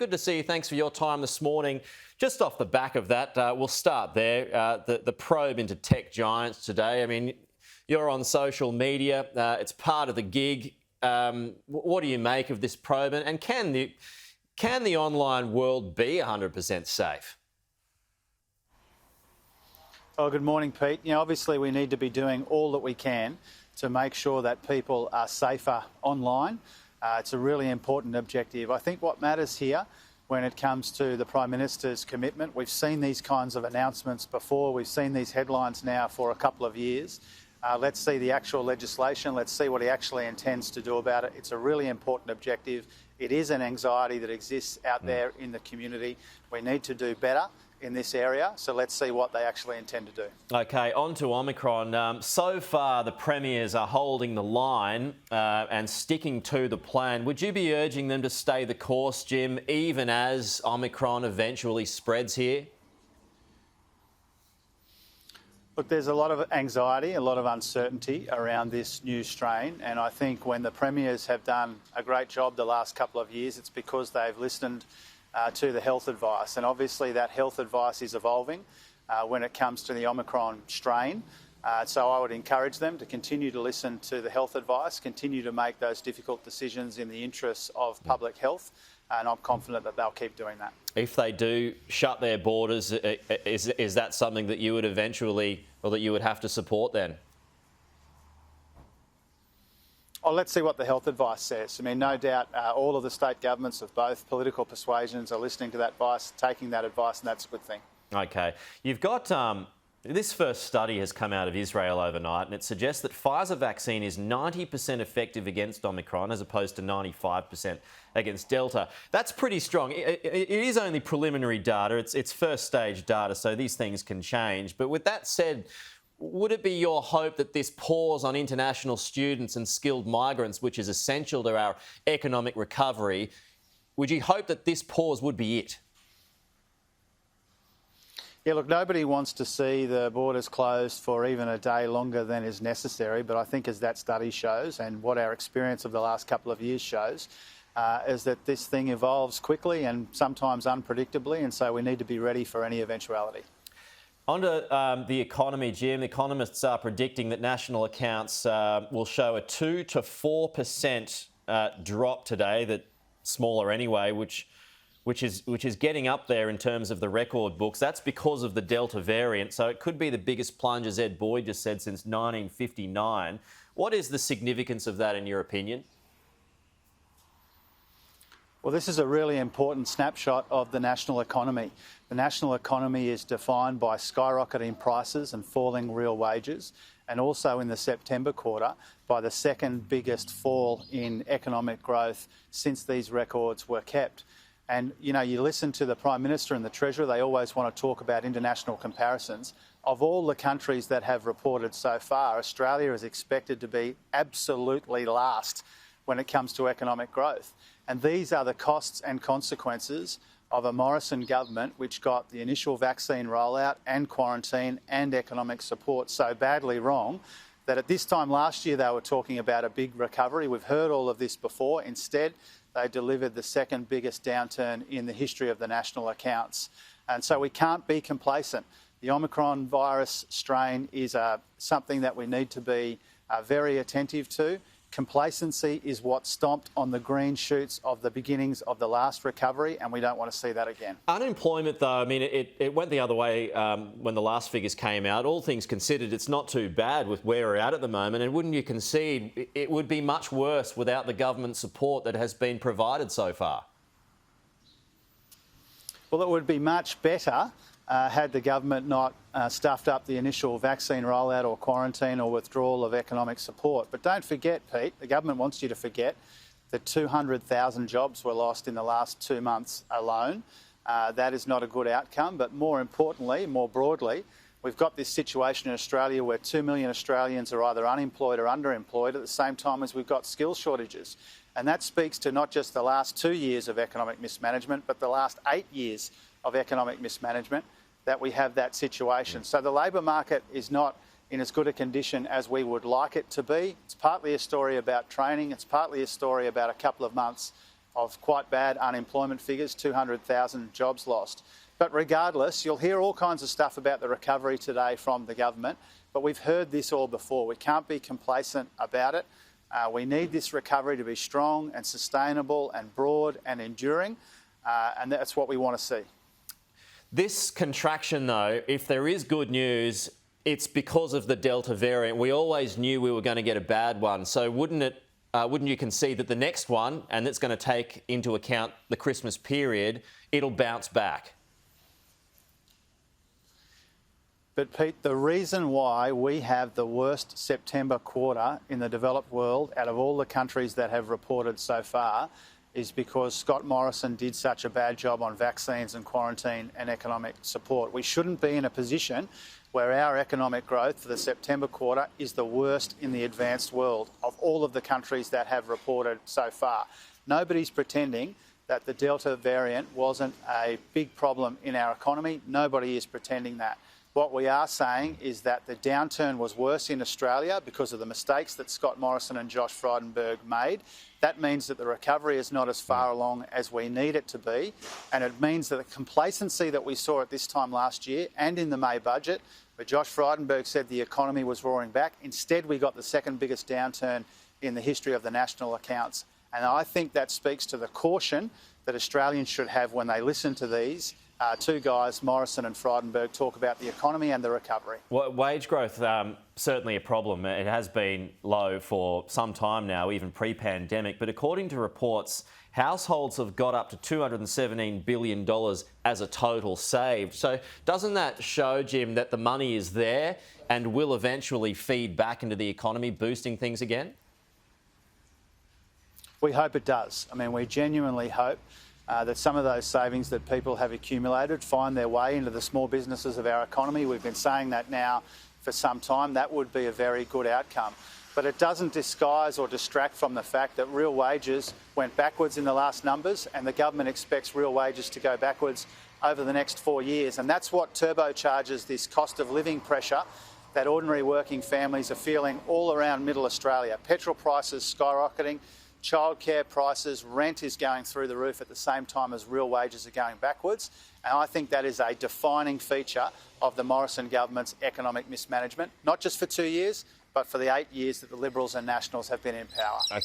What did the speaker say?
Good to see you. Thanks for your time this morning. Just off the back of that, we'll start there. The probe into tech giants today. I mean, you're on social media. It's part of the gig. What do you make of this probe? And can the online world be 100% safe? Oh, good morning, Pete. Obviously we need to be doing all that we can to make sure that people are safer online. It's a really important objective. I think what matters here when it comes to the Prime Minister's commitment, we've seen these kinds of announcements before, we've seen these headlines now for a couple of years. Let's see the actual legislation, let's see what he actually intends to do about it. It's a really important objective. It is an anxiety that exists out there in the community. We need to do better in this area, so let's see what they actually intend to do. OK, on to Omicron. So far, the premiers are holding the line and sticking to the plan. Would you be urging them to stay the course, Jim, even as Omicron eventually spreads here? Look, there's a lot of anxiety, a lot of uncertainty around this new strain, and I think when the premiers have done a great job the last couple of years, it's because they've listened to the health advice, and obviously that health advice is evolving when it comes to the Omicron strain. So I would encourage them to continue to listen to the health advice, continue to make those difficult decisions in the interests of public health, and I'm confident that they'll keep doing that. If they do shut their borders, is that something that you would eventually, or that you would have to support then? Oh, let's see what the health advice says. I mean, no doubt all of the state governments of both political persuasions are listening to that advice, taking that advice, and that's a good thing. OK. You've got this first study has come out of Israel overnight, and it suggests that Pfizer vaccine is 90% effective against Omicron as opposed to 95% against Delta. That's pretty strong. It is only preliminary data. It's first stage data, so these things can change. But with that said, would it be your hope that this pause on international students and skilled migrants, which is essential to our economic recovery, would you hope that this pause would be it? Yeah, look, nobody wants to see the borders closed for even a day longer than is necessary, but I think as that study shows and what our experience of the last couple of years shows, is that this thing evolves quickly and sometimes unpredictably, and so we need to be ready for any eventuality. On to the economy, Jim. Economists are predicting that national accounts will show a 2 to 4% drop today, that smaller anyway, which is getting up there in terms of the record books. That's because of the Delta variant, so it could be the biggest plunge, as Ed Boyd just said, since 1959. What is the significance of that in your opinion? Well, this is a really important snapshot of the national economy. The national economy is defined by skyrocketing prices and falling real wages, and also in the September quarter by the second biggest fall in economic growth since these records were kept. And, you listen to the Prime Minister and the Treasurer, they always want to talk about international comparisons. Of all the countries that have reported so far, Australia is expected to be absolutely last when it comes to economic growth. And these are the costs and consequences of a Morrison government which got the initial vaccine rollout and quarantine and economic support so badly wrong that at this time last year they were talking about a big recovery. We've heard all of this before. Instead, they delivered the second biggest downturn in the history of the national accounts. And so we can't be complacent. The Omicron virus strain is something that we need to be very attentive to. Complacency is what stomped on the green shoots of the beginnings of the last recovery, and we don't want to see that again. Unemployment, though, I mean, it went the other way when the last figures came out. All things considered, it's not too bad with where we're at the moment, and wouldn't you concede it would be much worse without the government support that has been provided so far? Well, it would be much better had the government not stuffed up the initial vaccine rollout or quarantine or withdrawal of economic support. But don't forget, Pete, the government wants you to forget that 200,000 jobs were lost in the last 2 months alone. That is not a good outcome. But more importantly, more broadly, we've got this situation in Australia where 2 million Australians are either unemployed or underemployed at the same time as we've got skills shortages. And that speaks to not just the last 2 years of economic mismanagement, but the last 8 years of economic mismanagement that we have that situation. So the labour market is not in as good a condition as we would like it to be. It's partly a story about training. It's partly a story about a couple of months of quite bad unemployment figures, 200,000 jobs lost. But regardless, you'll hear all kinds of stuff about the recovery today from the government, but we've heard this all before. We can't be complacent about it. We need this recovery to be strong and sustainable and broad and enduring, and that's what we want to see. This contraction, though, if there is good news, it's because of the Delta variant. We always knew we were going to get a bad one. So wouldn't you concede that the next one, and that's going to take into account the Christmas period, it'll bounce back? But Pete, the reason why we have the worst September quarter in the developed world out of all the countries that have reported so far is because Scott Morrison did such a bad job on vaccines and quarantine and economic support. We shouldn't be in a position where our economic growth for the September quarter is the worst in the advanced world of all of the countries that have reported so far. Nobody's pretending that the Delta variant wasn't a big problem in our economy. Nobody is pretending that. What we are saying is that the downturn was worse in Australia because of the mistakes that Scott Morrison and Josh Frydenberg made. That means that the recovery is not as far along as we need it to be. And it means that the complacency that we saw at this time last year and in the May budget, where Josh Frydenberg said the economy was roaring back, instead we got the second biggest downturn in the history of the national accounts. And I think that speaks to the caution that Australians should have when they listen to these two guys, Morrison and Frydenberg, talk about the economy and the recovery. Well, wage growth, certainly a problem. It has been low for some time now, even pre-pandemic. But according to reports, households have got up to $217 billion as a total saved. So doesn't that show, Jim, that the money is there and will eventually feed back into the economy, boosting things again? We hope it does. I mean, we genuinely hope that some of those savings that people have accumulated find their way into the small businesses of our economy. We've been saying that now for some time. That would be a very good outcome. But it doesn't disguise or distract from the fact that real wages went backwards in the last numbers, and the government expects real wages to go backwards over the next 4 years. And that's what turbocharges this cost of living pressure that ordinary working families are feeling all around Middle Australia. Petrol prices skyrocketing, childcare prices, rent is going through the roof at the same time as real wages are going backwards. And I think that is a defining feature of the Morrison government's economic mismanagement, not just for 2 years, but for the 8 years that the Liberals and Nationals have been in power. Okay.